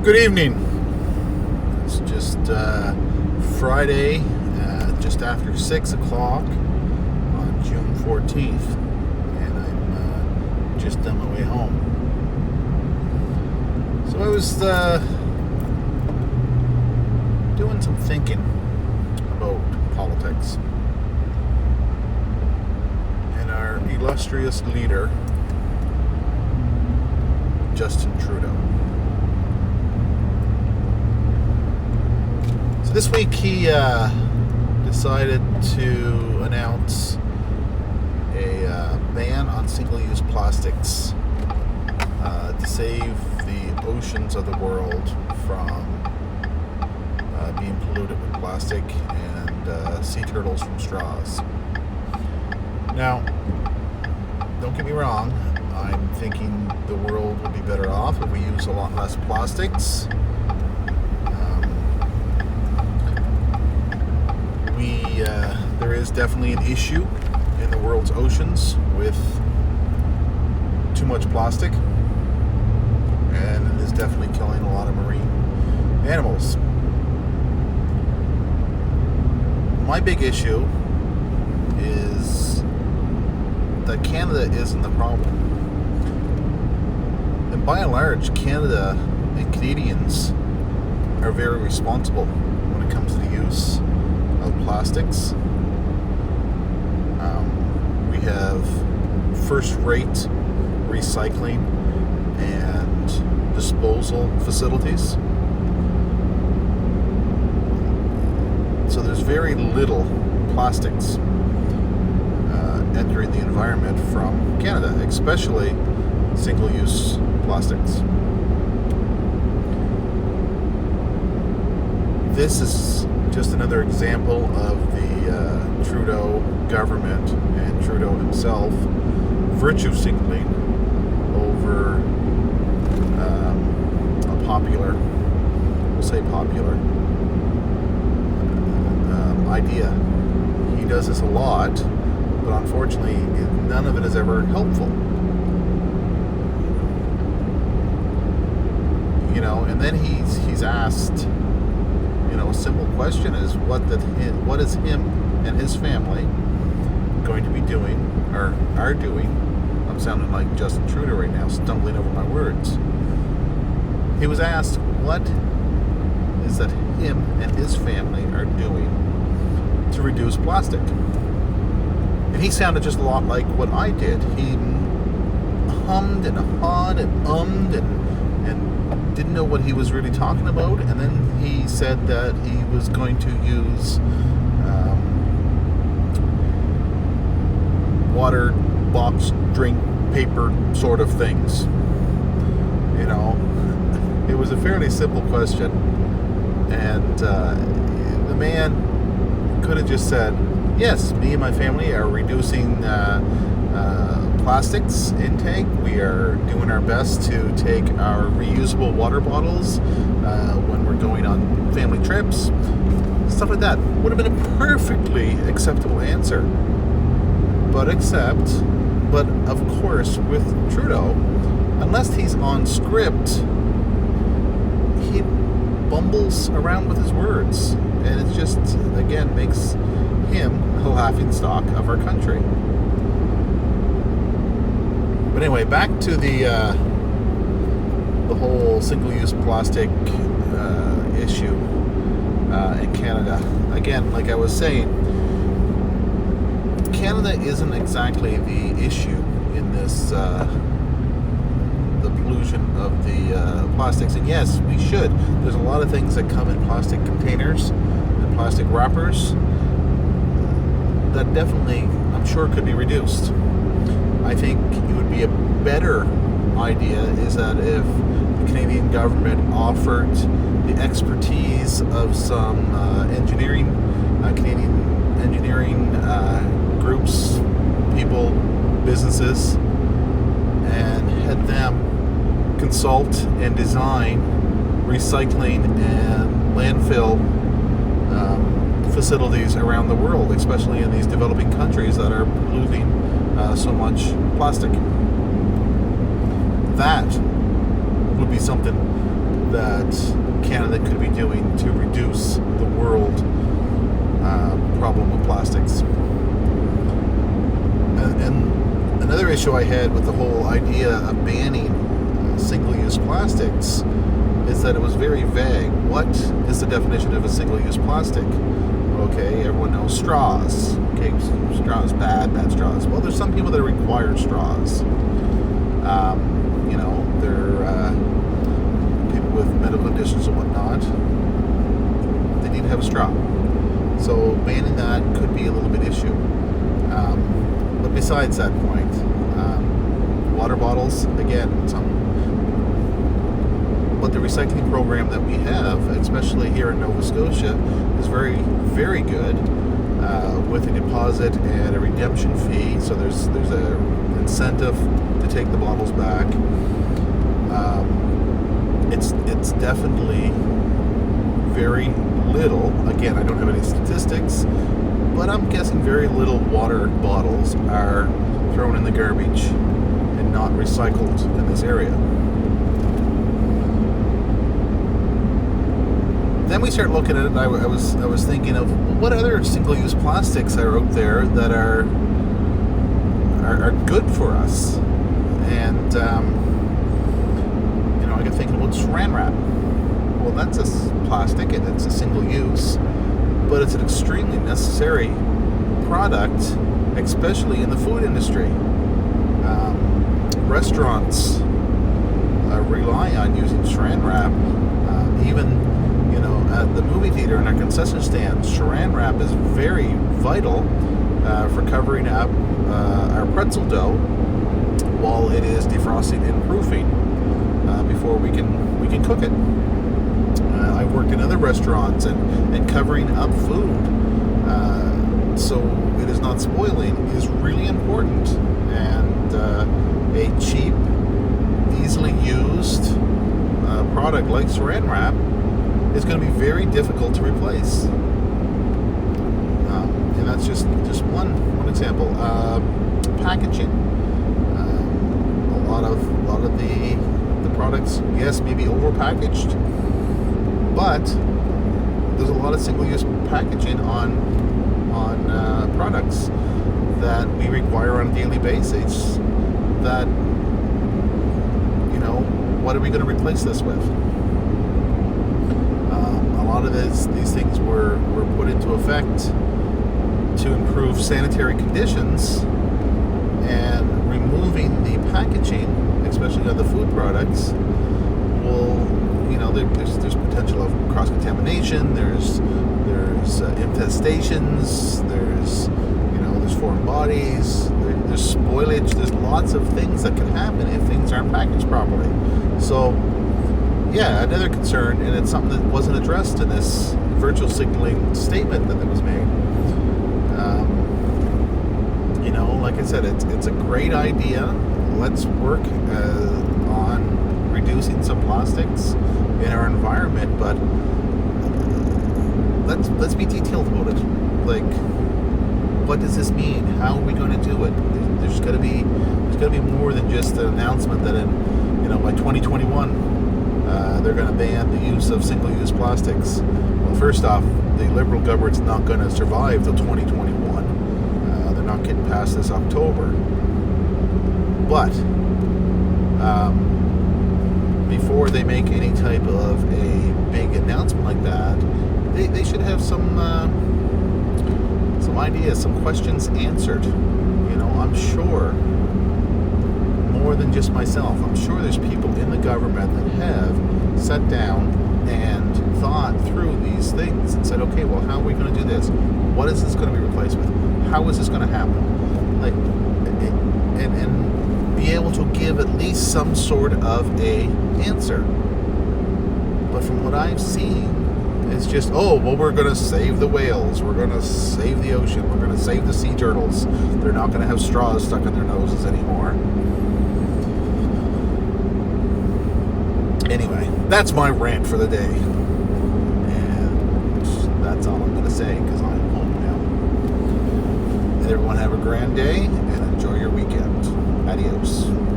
Good evening. It's just Friday, just after 6 o'clock on June 14th, and I'm just on my way home. So I was doing some thinking about politics and our illustrious leader, Justin Trudeau. So this week he decided to announce a ban on single-use plastics to save the oceans of the world from being polluted with plastic and sea turtles from straws. Now, don't get me wrong, I'm thinking the world would be better off if we use a lot less plastics. There is definitely an issue in the world's oceans with too much plastic, and it is definitely killing a lot of marine animals. My big issue is that Canada isn't the problem. And by and large, Canada and Canadians are very responsible when it comes to the use of plastics. We have first-rate recycling and disposal facilities. So there's very little plastics entering the environment from Canada, especially single-use plastics. This is just another example of the Trudeau government and Trudeau himself virtue signaling over a popular, we'll say popular, idea. He does this a lot, but unfortunately none of it is ever helpful. You know, and then he's asked, a simple question is what is him and his family going to be doing, or are doing. I'm sounding like Justin Trudeau right now, stumbling over my words. He was asked what is that him and his family are doing to reduce plastic. And he sounded just a lot like what I did. He hummed and hawed and ummed and didn't know what he was really talking about, and then he said that he was going to use water box drink paper sort of things. It was a fairly simple question, and the man could have just said, yes, me and my family are reducing plastics intake. We are doing our best to take our reusable water bottles when we're going on family trips. Stuff like that would have been a perfectly acceptable answer. But of course, with Trudeau, unless he's on script, he bumbles around with his words. And it just, again, makes him the laughingstock of our country. But anyway, back to the whole single-use plastic issue in Canada. Again, like I was saying, Canada isn't exactly the issue in this, the pollution of the plastics. And yes, we should. There's a lot of things that come in plastic containers and plastic wrappers that definitely, I'm sure, could be reduced. I think it would be a better idea is that if the Canadian government offered the expertise of some Canadian engineering groups, people, businesses, and had them consult and design recycling and landfill facilities around the world, especially in these developing countries that are polluting so much plastic. That would be something that Canada could be doing to reduce the world problem of plastics. And another issue I had with the whole idea of banning single-use plastics is that it was very vague. What is the definition of a single-use plastic? Okay, everyone knows straws. Okay, straws, bad straws. Well, there's some people that require straws. They're people with medical conditions and whatnot. They need to have a straw. So banning that could be a little bit issue. But besides that point, water bottles, again, but the recycling program that we have, especially here in Nova Scotia, is very, very good with a deposit and a redemption fee. So there's a incentive to take the bottles back. It's definitely very little. Again, I don't have any statistics, but I'm guessing very little water bottles are thrown in the garbage and not recycled in this area. Then we start looking at it, and I was thinking of what other single-use plastics are out there that are good for us, and I got thinking about Saran wrap. Well, that's a plastic and it's a single-use, but it's an extremely necessary product, especially in the food industry. Restaurants rely on using Saran wrap, even at the movie theater and our concession stand. Saran wrap is very vital for covering up our pretzel dough while it is defrosting and proofing before we can cook it. I've worked in other restaurants and covering up food so it is not spoiling is really important, and a cheap, easily used product like Saran wrap is going to be very difficult to replace. And that's just one example. Packaging. A lot of the products, yes, maybe overpackaged, but there's a lot of single-use packaging on products that we require on a daily basis. That what are we going to replace this with? A lot of these things were put into effect to improve sanitary conditions, and removing the packaging, especially on the food products, will, there's potential of cross-contamination, there's infestations, there's foreign bodies, there's spoilage, there's lots of things that can happen if things aren't packaged properly. So, yeah, another concern, and it's something that wasn't addressed in this virtual signaling statement that was made. Like I said, it's a great idea. Let's work on reducing some plastics in our environment, but let's be detailed about it. Like, what does this mean? How are we going to do it? There's got to be more than just an announcement that by 2021 they're going to ban the use of single-use plastics. Well, first off, the Liberal government's not going to survive till 2021. They're not getting past this October. But before they make any type of a big announcement like that, they should have some ideas, some questions answered. I'm sure, more than just myself, I'm sure there's people in the government that have sat down and thought through these things and said, okay, well, how are we going to do this? What is this going to be replaced with? How is this going to happen? Like, and be able to give at least some sort of a answer. But from what I've seen, it's just, we're going to save the whales, we're going to save the ocean, we're going to save the sea turtles. They're not going to have straws stuck in their noses anymore. Anyway, that's my rant for the day. And that's all I'm going to say, because I'm home now. Everyone have a grand day and enjoy your weekend. Adios.